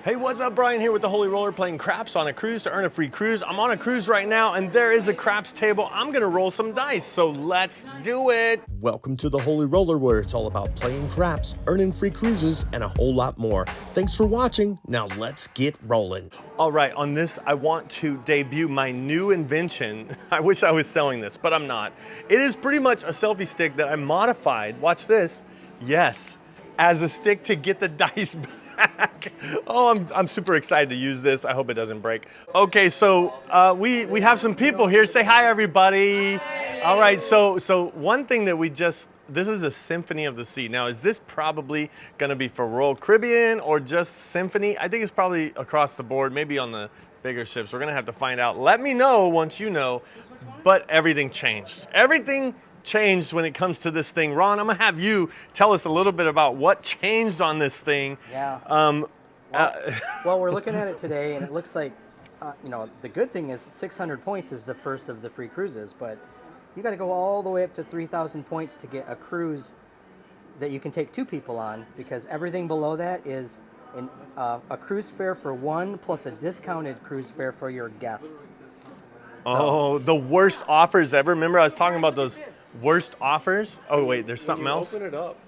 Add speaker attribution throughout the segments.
Speaker 1: Hey, what's up? Brian here with the Holy Roller playing craps on a cruise to earn a free cruise. I'm on a cruise right now and there is a craps table. I'm gonna roll some dice, so let's do it. Welcome to the Holy Roller, where it's all about playing craps, earning free cruises, and a whole lot more. Thanks for watching. Now let's get rolling. All right, on this, I want to debut my new invention. I wish I was selling this, but I'm not. It is pretty much a selfie stick that I modified, watch this, yes, as a stick to get the dice back. Oh, I'm super excited to use this. I hope it doesn't break. Okay, so we have some people here. Say hi, everybody. Hi. All right, so one thing that this is the Symphony of the Sea. Now, is this probably gonna be for Royal Caribbean or just Symphony? I think it's probably across the board, maybe on the bigger ships. We're gonna have to find out. Let me know once you know, but everything changed. Everything changed when it comes to this thing. Ron, I'm gonna have you tell us a little bit about what changed on this thing.
Speaker 2: Yeah. Well, we're looking at it today, and it looks like, the good thing is 600 points is the first of the free cruises, but you got to go all the way up to 3,000 points to get a cruise that you can take 2 people on, because everything below that is a cruise fare for 1 plus a discounted cruise fare for your guest.
Speaker 1: Oh, the worst offers ever. Remember I was talking about those worst offers? Oh wait, there's something else?
Speaker 3: Open it up.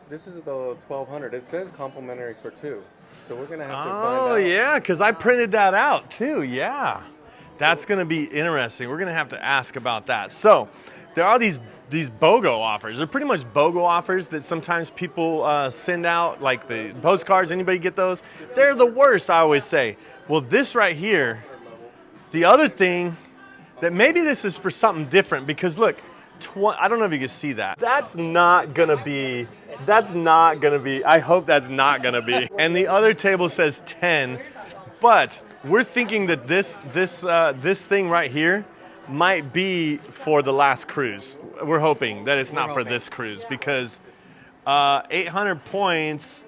Speaker 3: This is the 1200. It says complimentary for 2. So we're going to have to find out.
Speaker 1: Oh yeah, because I printed that out too, yeah. That's going to be interesting. We're going to have to ask about that. So there are these BOGO offers. They're pretty much BOGO offers that sometimes people send out, like the postcards. Anybody get those? They're the worst, I always say. Well, this right here, the other thing, that maybe this is for something different, because look, I don't know if you can see that. That's not gonna be, I hope that's not gonna be. And the other table says 10, but we're thinking that this thing right here might be for the last cruise. We're hoping that it's not for this cruise, because 800 points,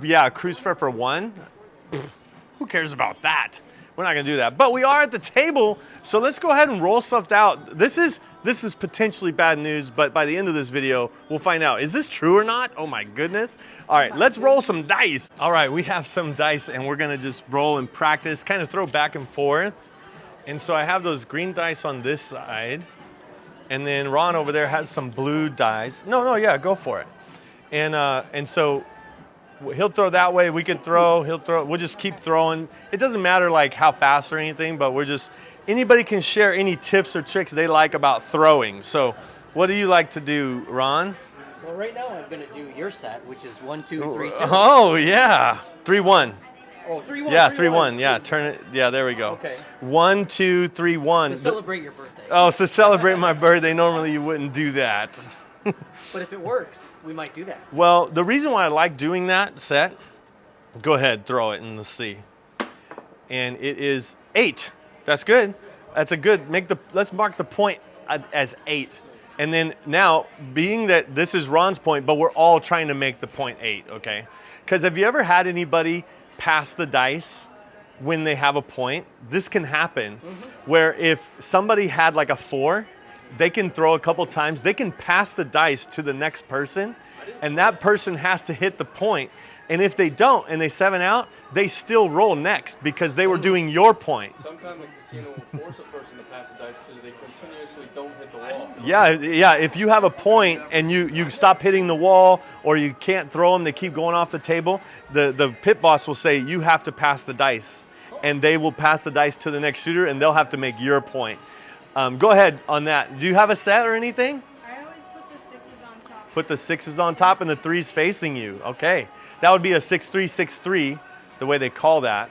Speaker 1: yeah, cruise fare for 1, who cares about that? We're not gonna do that, but we are at the table, so let's go ahead and roll stuff out. This is potentially bad news, but by the end of this video, we'll find out. Is this true or not? Oh my goodness. All right, let's roll some dice. All right, we have some dice and we're gonna just roll and practice, kind of throw back and forth. And so I have those green dice on this side, and then Ron over there has some blue dice. No, yeah, go for it. And so he'll throw that way, we can throw, he'll throw, we'll just keep throwing. It doesn't matter like how fast or anything, but anybody can share any tips or tricks they like about throwing. So what do you like to do, Ron?
Speaker 2: Well, right now I'm going to do your set, which is 1, 2, 3, 2.
Speaker 1: Oh, yeah. 3, 1.
Speaker 2: Oh, 3, 1.
Speaker 1: Yeah, 3, 1. Yeah, turn it. Yeah, there we go.
Speaker 2: Okay.
Speaker 1: 1, 2, 3, 1.
Speaker 2: To celebrate your birthday.
Speaker 1: Oh, so celebrate my birthday. Normally you wouldn't do that.
Speaker 2: But if it works, we might do that.
Speaker 1: Well, the reason why I like doing that set, go ahead, throw it in the sea. And it is 8. That's good. That's a good, let's mark the point as 8. And then now, being that this is Ron's point, but we're all trying to make the point 8, okay? Because have you ever had anybody pass the dice when they have a point? This can happen, where if somebody had like a 4, they can throw a couple times, they can pass the dice to the next person, and that person has to hit the point. And if they don't, and they 7 out, they still roll next because they were doing your point.
Speaker 3: Sometimes the casino will force a person to pass the dice because they continuously don't hit the wall.
Speaker 1: Yeah, if you have a point and you stop hitting the wall, or you can't throw them, they keep going off the table, the pit boss will say, you have to pass the dice. And they will pass the dice to the next shooter, and they'll have to make your point. Go ahead on that. Do you have a set or anything?
Speaker 4: I always put the 6s on top.
Speaker 1: Put the 6s on top and the 3s facing you. Okay. That would be a 6-3, 6-3, the way they call that.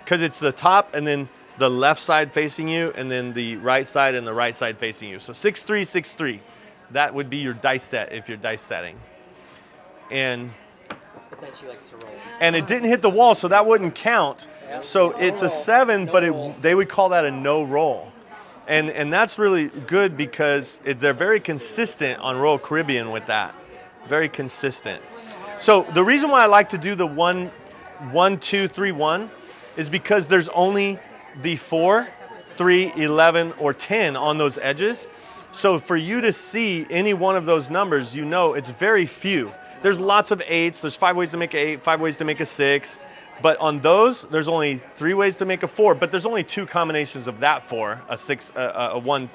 Speaker 1: Because it's the top and then the left side facing you, and then the right side and the right side facing you. So 6-3, 6-3. That would be your dice set if you're dice setting. And
Speaker 2: But then she likes to roll.
Speaker 1: And it didn't hit the wall, so that wouldn't count. So it's a 7, but they would call that a no roll. And that's really good because they're very consistent on Royal Caribbean with that. Very consistent. So the reason why I like to do the 1, 2, 3, 1 is because there's only the 4, 3, 11, or 10 on those edges. So for you to see any one of those numbers, you know it's very few. There's lots of 8s. There's 5 ways to make an 8, 5 ways to make a 6. But on those, there's only 3 ways to make a 4, but there's only 2 combinations of that 4, a 6, a 1,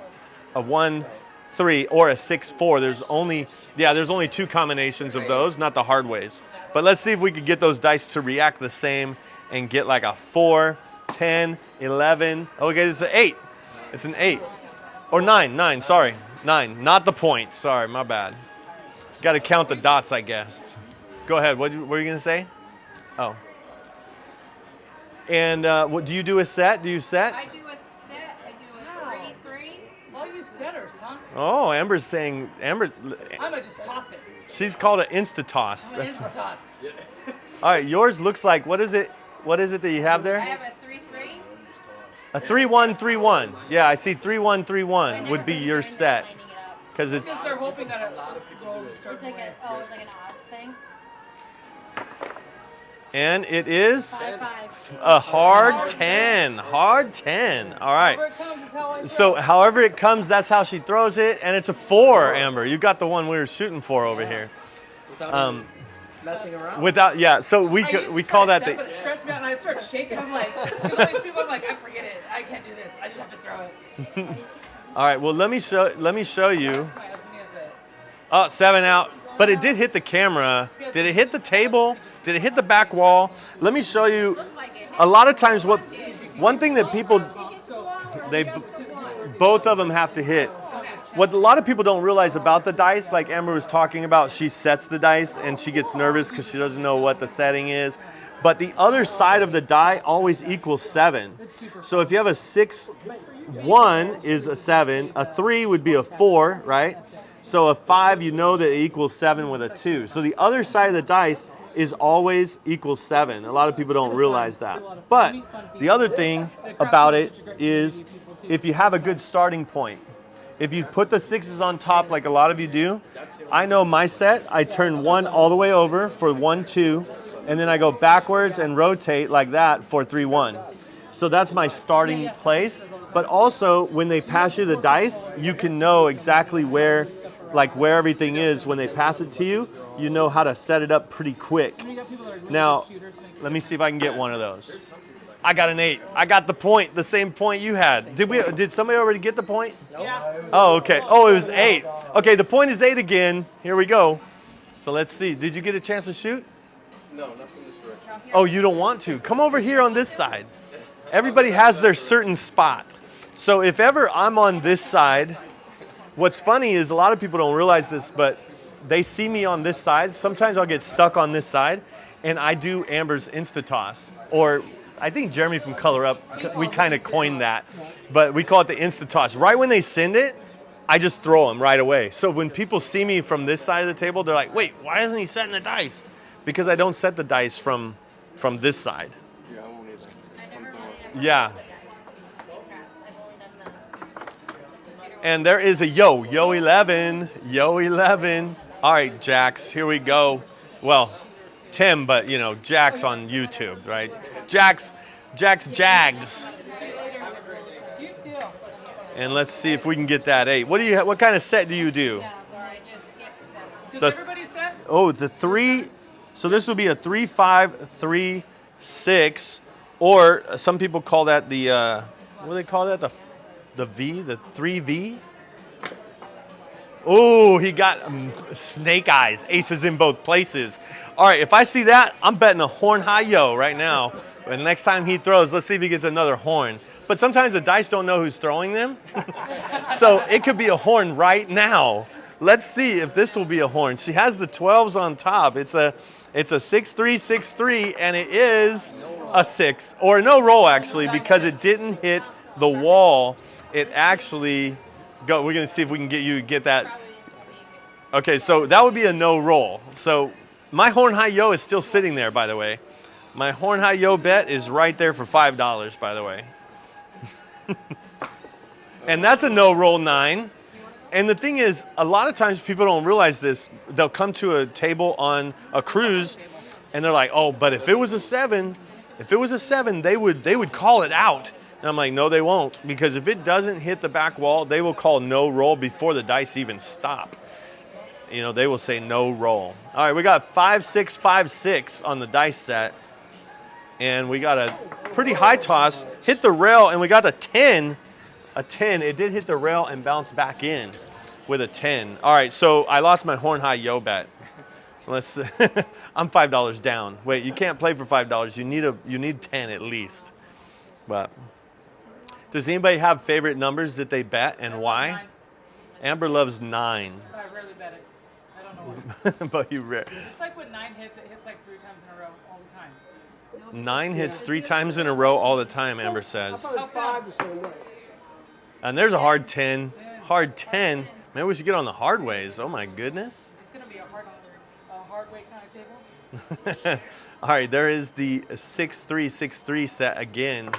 Speaker 1: a 1, 3, or a 6, 4. There's only 2 combinations of those, not the hard ways. But let's see if we could get those dice to react the same and get like a 4, 10, 11. Okay, it's an 8. It's an 8. Or 9, sorry. 9, not the points. Sorry, my bad. Got to count the dots, I guess. Go ahead. What were you going to say? Oh. And what do you do a set? Do you set?
Speaker 4: I do a set. I do a 3-3.
Speaker 5: Oh, you setters, huh?
Speaker 1: Oh, Amber's saying Amber.
Speaker 5: I might just toss it.
Speaker 1: She's called an insta toss.
Speaker 5: It is a toss.
Speaker 1: All right, yours looks like what is it? What is it that you have
Speaker 4: I
Speaker 1: there?
Speaker 4: have a 3-3.
Speaker 1: A 3-1-3-1. Yeah, I see 3-1-3-1 would be your set because it's.
Speaker 5: Because they're hoping that it rolls a
Speaker 4: It's
Speaker 5: certain
Speaker 4: like
Speaker 5: way.
Speaker 4: it's like an odds thing.
Speaker 1: And it is
Speaker 4: 5-5.
Speaker 1: a hard 10. Hard 10. All right.
Speaker 5: However it comes is how I
Speaker 1: So however it comes, that's how she throws it, and it's a 4, Amber. You got the one we were shooting for over here.
Speaker 2: Without even messing around.
Speaker 1: Without, yeah. So we call that
Speaker 5: But
Speaker 1: the.
Speaker 5: it stressed me out, and I start shaking. I'm like, you know, these people. I'm like, I forget it. I can't do this. I just have to throw it.
Speaker 1: All right. Well, let me show you.
Speaker 5: That's my husband.
Speaker 1: Oh, 7 out. But it did hit the camera. Did it hit the table? Did it hit the back wall? Let me show you. A lot of times, one thing that people, both of them have to hit. What a lot of people don't realize about the dice, like Amber was talking about, she sets the dice and she gets nervous because she doesn't know what the setting is. But the other side of the die always equals 7. So if you have a 6, 1 is a 7. A 3 would be a 4, right? So a 5, you know that it equals 7 with a 2. So the other side of the dice is always equals 7. A lot of people don't realize that. But the other thing about it is if you have a good starting point, if you put the 6s on top like a lot of you do, I know my set, I turn 1 all the way over for 1, 2, and then I go backwards and rotate like that for 3, 1. So that's my starting place. But also when they pass you the dice, you can know exactly where everything is when they pass it to you. You know how to set it up pretty quick. Now, let me see if I can get one of those. I got an 8. I got the point, the same point you had. Did somebody already get the point?
Speaker 5: Yeah.
Speaker 1: Oh, okay. Oh, it was 8. Okay, the point is 8 again. Here we go. So let's see. Did you get a chance to shoot?
Speaker 3: No, not from this direction.
Speaker 1: Oh, you don't want to. Come over here on this side. Everybody has their certain spot. So if ever I'm on this side, what's funny is a lot of people don't realize this, but they see me on this side. Sometimes I'll get stuck on this side, and I do Amber's Insta-Toss. Or I think Jeremy from Color Up, we kind of coined that, but we call it the Insta-Toss. Right when they send it, I just throw them right away. So when people see me from this side of the table, they're like, wait, why isn't he setting the dice? Because I don't set the dice from this side.
Speaker 3: Yeah, I won't either.
Speaker 1: Yeah. And there is a Yo 11. All right, Jax, here we go. Well, Tim, but you know, Jax on YouTube, right? Jax Jags. And let's see if we can get that 8. What kind of set do you do?
Speaker 4: Yeah, but I just skipped them.
Speaker 5: Does everybody set?
Speaker 1: Oh, the 3. So this would be a 3-5, 3-6, or some people call that the what do they call that? The V, the 3V. Oh, he got snake eyes, aces in both places. All right, if I see that, I'm betting a horn high yo right now. And next time he throws, let's see if he gets another horn. But sometimes the dice don't know who's throwing them. So it could be a horn right now. Let's see if this will be a horn. She has the 12s on top. It's a 6-3, 6-3, and it is a 6. Or no roll, actually, because it didn't hit the wall. It actually go. We're gonna see if we can get that. Okay, so that would be a no roll. So my horn high yo is still sitting there, by the way. My horn high yo bet is right there for $5, by the way. And that's a no roll 9. And the thing is, a lot of times people don't realize this. They'll come to a table on a cruise, and they're like, "Oh, but if it was a 7, they would call it out." And I'm like, "No, they won't, because if it doesn't hit the back wall, they will call no roll before the dice even stop. You know, they will say no roll." All right, we got 5, 6, 5, 6 on the dice set, and we got a pretty high toss, hit the rail, and we got a 10. A 10. It did hit the rail and bounced back in with a 10. All right, so I lost my horn high yo bet. Let's. I'm $5 down. Wait, you can't play for $5. You need 10 at least. But does anybody have favorite numbers that they bet and why?
Speaker 5: 9.
Speaker 1: Amber loves 9.
Speaker 5: But I rarely bet it. I don't know why.
Speaker 1: But you rare.
Speaker 5: It's like when 9 hits, it hits like 3 times in a row all the time.
Speaker 1: 9 hits 3 times in a row all the time, Amber says.
Speaker 5: How come?
Speaker 1: And there's a hard 10. Hard 10. Maybe we should get on the hard ways. Oh my goodness.
Speaker 5: It's gonna be a hard weight kind of table.
Speaker 1: All right, there is the 6-3-6-3 set again.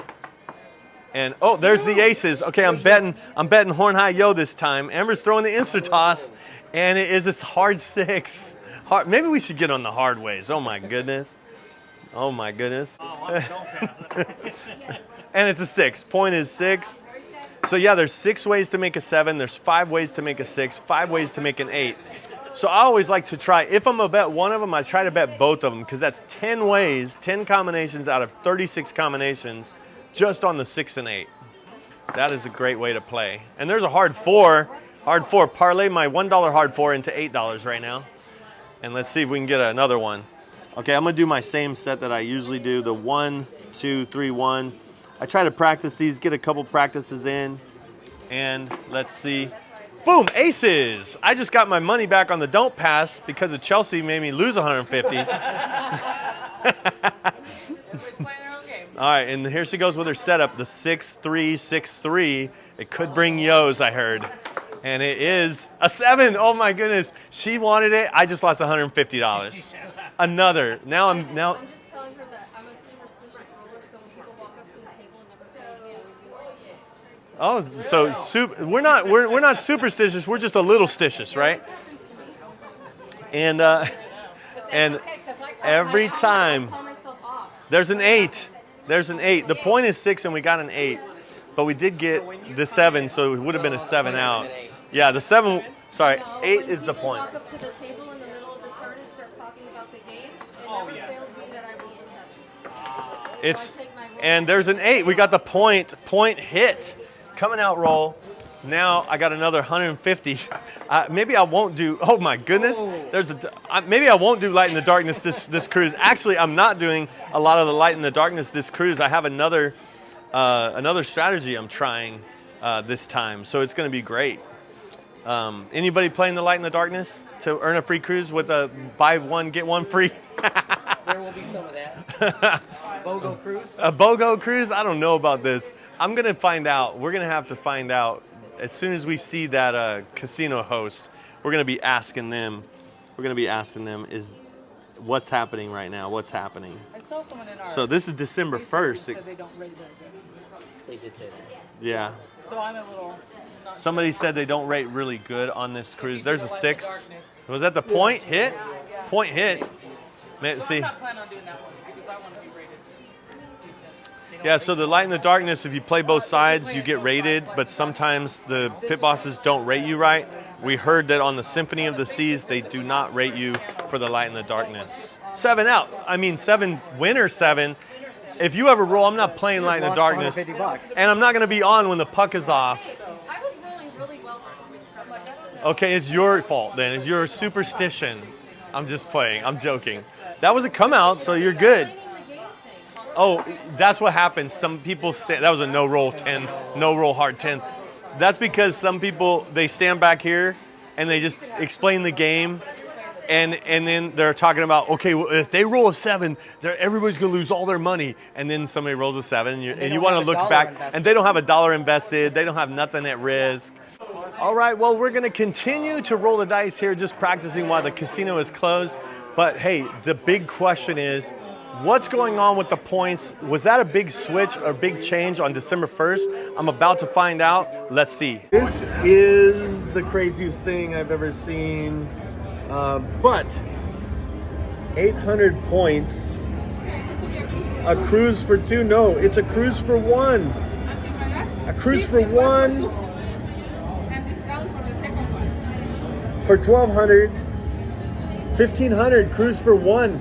Speaker 1: And oh, there's the aces. Okay, I'm betting horn high yo this time. Amber's throwing the insta toss, and it is a hard 6. Maybe we should get on the hard ways. Oh my goodness. Oh my goodness. And it's a 6. Point is 6. So yeah, there's 6 ways to make a 7. There's 5 ways to make a 6. 5 ways to make an 8. So I always like to try, if I'm gonna bet one of them, I try to bet both of them, because that's 10 ways, 10 combinations out of 36 combinations just on the 6 and 8. That is a great way to play. And there's a hard 4. Hard 4. Parlay my $1 hard 4 into $8 right now. And let's see if we can get another one. Okay, I'm gonna do my same set that I usually do, the 1, 2, 3, 1. I try to practice these, get a couple practices in, and let's see. Boom, aces. I just got my money back on the don't pass because of Chelsea made me lose 150.
Speaker 5: Everybody's playing their own game.
Speaker 1: All right, and here she goes with her setup, the 6-3-6-3. It could bring yos, I heard. And it is a 7. Oh my goodness. She wanted it. I just lost $150. Another. I'm
Speaker 6: just telling her that I'm a superstitious roller, so when people walk up to the table and never tells me, I always gonna say it.
Speaker 1: Oh, so we're not superstitious. We're just a little stitious, right? And every time there's an 8. There's an 8. The point is 6, and we got an 8, but we did get the 7, so it would have been a 7 out. Yeah, the 7. Sorry, 8 is the point.
Speaker 6: Walk up to the table in the middle of the turn and start talking about the game. It never fails me that I roll a 7.
Speaker 1: And there's an 8. We got the point hit. Coming out roll. Now I got another 150. Maybe I won't do. Oh my goodness. Maybe I won't do light in the darkness this cruise. Actually, I'm not doing a lot of the light in the darkness this cruise. I have another strategy I'm trying this time, so it's going to be great. Anybody playing the light in the darkness to earn a free cruise with a buy one get one free?
Speaker 2: There will be some of that. BOGO cruise?
Speaker 1: A BOGO cruise? I don't know about this. I'm going to find out. We're going to have to find out as soon as we see that casino host. We're going to be asking them. Is what's happening right now? What's happening?
Speaker 5: I saw someone in our.
Speaker 1: So this is December 1st.
Speaker 5: Said they don't rate very good.
Speaker 2: They did say that.
Speaker 1: Yeah.
Speaker 5: So I'm a little. Not
Speaker 1: Somebody said they don't rate really good on this cruise. There's a
Speaker 5: Light in
Speaker 1: 6.
Speaker 5: the darkness.
Speaker 1: Was that the point hit?
Speaker 5: Yeah.
Speaker 1: Point hit. Man,
Speaker 5: So
Speaker 1: see.
Speaker 5: I'm not planning on doing that one because I want to be rated decent.
Speaker 1: Yeah, so the light in the darkness, if you play both sides, you get rated, but sometimes the pit bosses don't rate you right. We heard that on the Symphony of the Seas, they do not rate you for the light in the darkness. 7 out. I mean, 7 winner 7. If you ever roll, I'm not playing light in the darkness.
Speaker 2: $150.
Speaker 1: And I'm not going to be on when the puck is off.
Speaker 6: I was rolling really well before we started.
Speaker 1: Okay, it's your fault then. It's your superstition. I'm just playing. I'm joking. That was a come out, so you're good. Oh, that's what happens. Some people that was a no roll 10, no roll hard 10. That's because some people, they stand back here and they just explain the game, and then they're talking about, okay, well, if they roll a 7, everybody's gonna lose all their money. And then somebody rolls a 7, and you want to look back, and they don't have $1 invested. They don't have nothing at risk. All right, well, we're gonna continue to roll the dice here, just practicing while the casino is closed. But hey, the big question is, what's going on with the points? Was that a big switch or big change on December 1st? I'm about to find out. Let's see. This is the craziest thing I've ever seen. But 800 points. A cruise for 2? No, it's a cruise for 1. A cruise for 1
Speaker 5: And discount for the second one.
Speaker 1: for 1,200. 1,500 cruise for 1.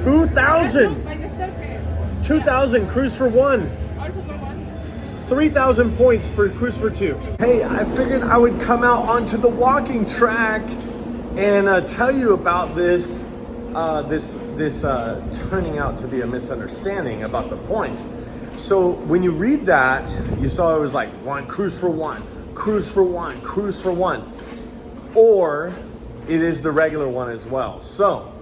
Speaker 1: 2,000. 2,000 cruise for one. 3,000 points for cruise for two. Hey, I figured I would come out onto the walking track and tell you about this turning out to be a misunderstanding about the points. So when you read that, you saw it was like one cruise for one, cruise for one, cruise for one, or it is the regular one as well. So